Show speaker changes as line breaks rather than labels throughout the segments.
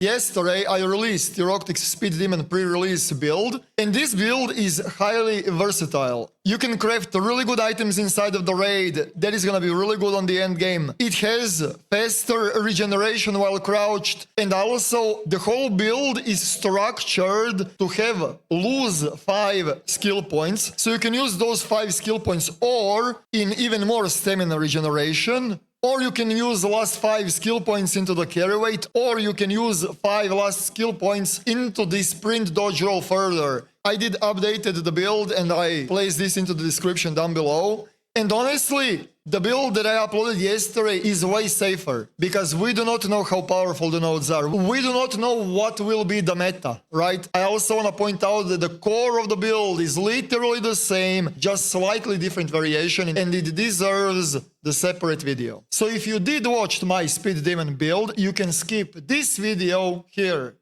Yesterday, I released Eroktic Speed Demon pre-release build, and this build is highly versatile. You can craft really good items inside of the raid that is gonna be really good on the end game. It has faster regeneration while crouched, and also the whole build is structured to have lose 5 skill points, so you can use those 5 skill points or in even more stamina regeneration. Or you can use the last 5 skill points into the carry weight, or you can use 5 last skill points into the sprint dodge roll further. I did updated the build and I placed this into the description down below. And honestly, the build that I uploaded yesterday is way safer, because we do not know how powerful the nodes are. We do not know what will be the meta, right? I also want to point out that the core of the build is literally the same, just slightly different variation, and it deserves the separate video. So if you did watch my Speed Demon build, you can skip this video here.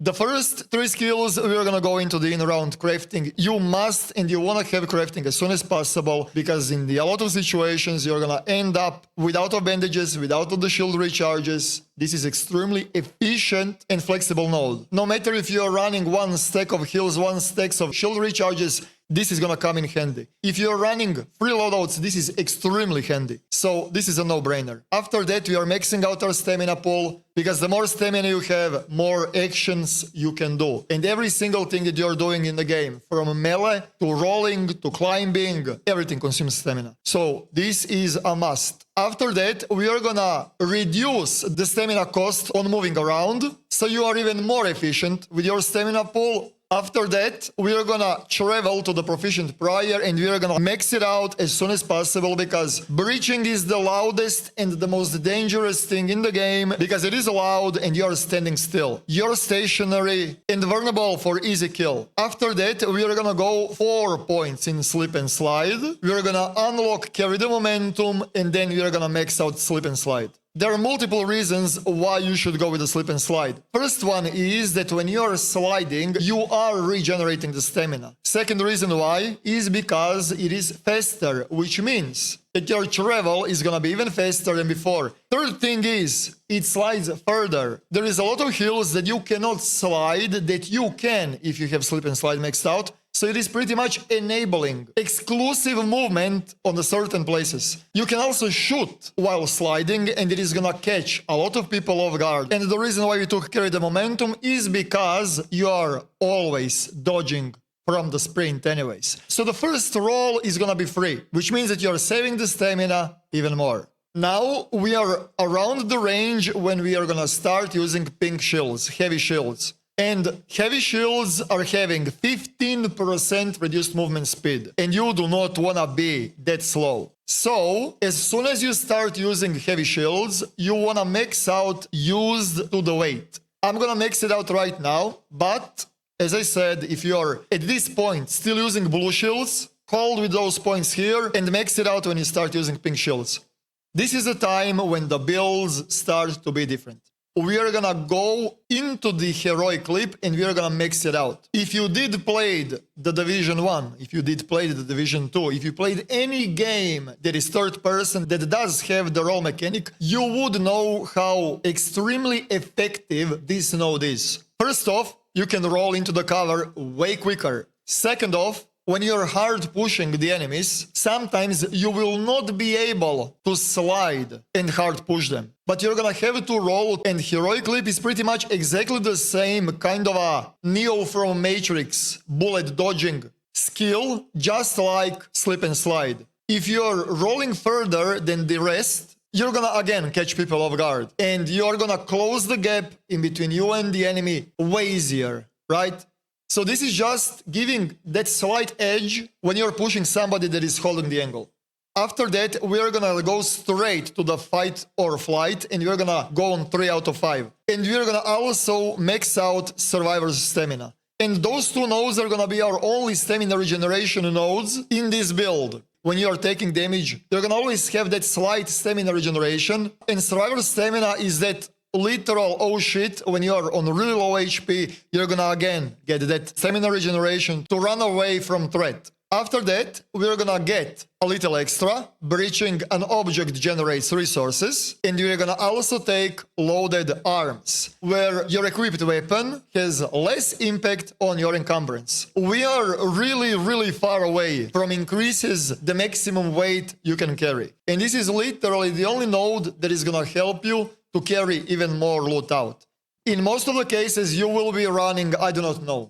The first 3 skills, we're gonna go into the in-round crafting. You must and you wanna have crafting as soon as possible, because in a lot of situations you're gonna end up without bandages, without the shield recharges. This is extremely efficient and flexible node. No matter if you're running 1 stack of heals, 1 stack of shield recharges, this is gonna come in handy. If you're running free loadouts, this is extremely handy. So this is a no-brainer. After that, we are maxing out our stamina pool, because the more stamina you have, more actions you can do. And every single thing that you're doing in the game, from melee to rolling to climbing, everything consumes stamina. So this is a must. After that, we are gonna reduce the stamina cost on moving around, so you are even more efficient with your stamina pool. After that, we are gonna travel to the proficient prior and we are gonna max it out as soon as possible, because breaching is the loudest and the most dangerous thing in the game, because it is loud and you are standing still. You're stationary and vulnerable for easy kill. After that, we are gonna go 4 points in slip and slide. We are gonna unlock carry the momentum, and then we are gonna max out slip and slide. There are multiple reasons why you should go with the slip and slide. First one is that when you are sliding, you are regenerating the stamina. Second reason why is because it is faster, which means that your travel is gonna be even faster than before. Third thing is, it slides further. There is a lot of hills that you cannot slide that you can if you have slip and slide maxed out. So it is pretty much enabling exclusive movement on the certain places. You can also shoot while sliding, and it is gonna catch a lot of people off guard. And the reason why we took carry the momentum is because you are always dodging from the sprint anyways. So the first roll is gonna be free, which means that you're saving the stamina even more. Now we are around the range when we are gonna start using pink shields, heavy shields. And heavy shields are having 15% reduced movement speed, and you do not wanna be that slow. So, as soon as you start using heavy shields, you wanna max out used to the weight. I'm gonna max it out right now, but as I said, if you're at this point still using blue shields, hold with those points here and max it out when you start using pink shields. This is the time when the builds start to be different. We are gonna go into the heroic clip and we are gonna mix it out. If you did play the Division 1, if you did play the Division 2, if you played any game that is third person that does have the roll mechanic, you would know how extremely effective this node is. First off, you can roll into the cover way quicker. Second off, when you're hard pushing the enemies, sometimes you will not be able to slide and hard push them. But you're gonna have to roll, and Heroic Clip is pretty much exactly the same kind of a Neo from Matrix bullet dodging skill, just like slip and slide. If you're rolling further than the rest, you're gonna again catch people off guard, and you're gonna close the gap in between you and the enemy way easier, right? So this is just giving that slight edge when you're pushing somebody that is holding the angle. After that, we're gonna go straight to the fight or flight, and we're gonna go on 3 out of 5. And we're gonna also max out Survivor's stamina. And those 2 nodes are gonna be our only stamina regeneration nodes in this build. When you are taking damage, you're gonna always have that slight stamina regeneration, and Survivor's stamina is that literal oh shit, when you are on really low HP, you're gonna again get that stamina regeneration to run away from threat. After that, we're gonna get a little extra. Breaching an object generates resources. And we're gonna also take loaded arms, where your equipped weapon has less impact on your encumbrance. We are really far away from increases the maximum weight you can carry. And this is literally the only node that is gonna help you to carry even more loot out. In most of the cases, you will be running, I do not know,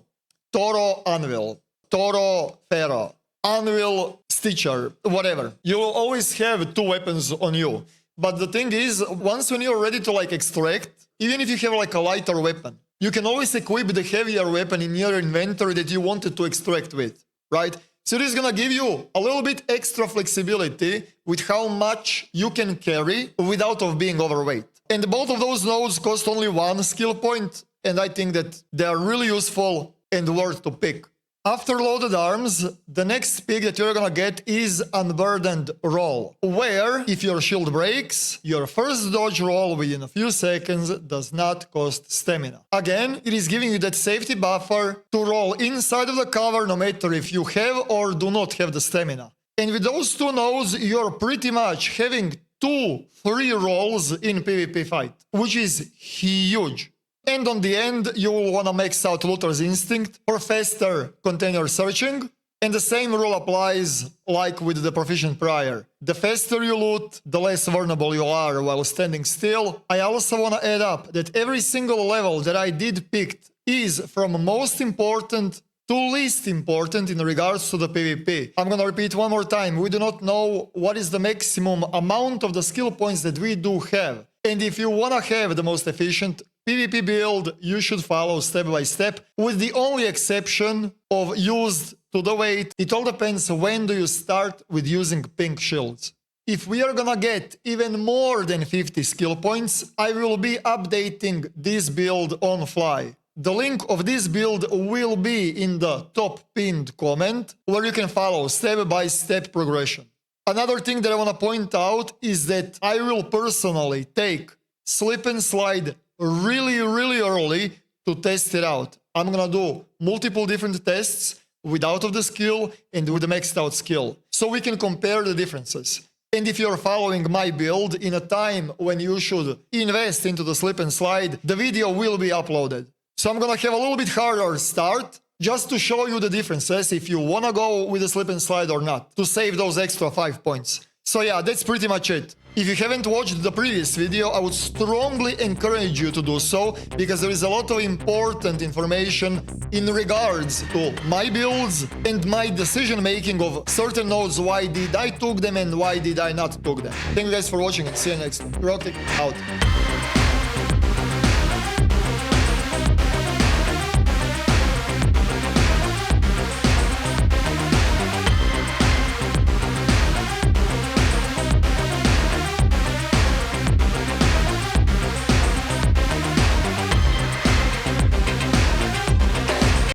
Toro Anvil, Toro Pharaoh, Anvil Stitcher, whatever. You will always have two weapons on you. But the thing is, once when you're ready to like extract, even if you have like a lighter weapon, you can always equip the heavier weapon in your inventory that you wanted to extract with, right? So this is gonna give you a little bit extra flexibility with how much you can carry without of being overweight. And both of those nodes cost only 1 skill point, and I think that they are really useful and worth to pick. After loaded arms, the next pick that you're gonna get is Unburdened Roll, where if your shield breaks, your first dodge roll within a few seconds does not cost stamina. Again, it is giving you that safety buffer to roll inside of the cover no matter if you have or do not have the stamina. And with those two nodes, you're pretty much having 2 free rolls in PvP fight, which is huge. And on the end, you will want to max out Looter's Instinct for faster container searching. And the same rule applies like with the Proficient Prior. The faster you loot, the less vulnerable you are while standing still. I also want to add up that every single level that I did pick is from most important to least important in regards to the PvP. I'm gonna repeat one more time. We do not know what is the maximum amount of the skill points that we do have. And if you wanna have the most efficient PvP build, you should follow step by step, with the only exception of used to the weight. It all depends when do you start with using pink shields. If we are gonna get even more than 50 skill points, I will be updating this build on fly. The link of this build will be in the top pinned comment, where you can follow step-by-step progression. Another thing that I want to point out is that I will personally take Slip and Slide really early to test it out. I'm gonna do multiple different tests without of the skill and with the maxed out skill, so we can compare the differences. And if you're following my build in a time when you should invest into the Slip and Slide, the video will be uploaded. So I'm gonna have a little bit harder start, just to show you the differences if you wanna go with the Slip and Slide or not, to save those extra 5 points. So yeah, that's pretty much it. If you haven't watched the previous video, I would strongly encourage you to do so, because there is a lot of important information in regards to my builds and my decision making of certain nodes, why did I took them and why did I not took them. Thank you guys for watching and see you next time. Eroktic out.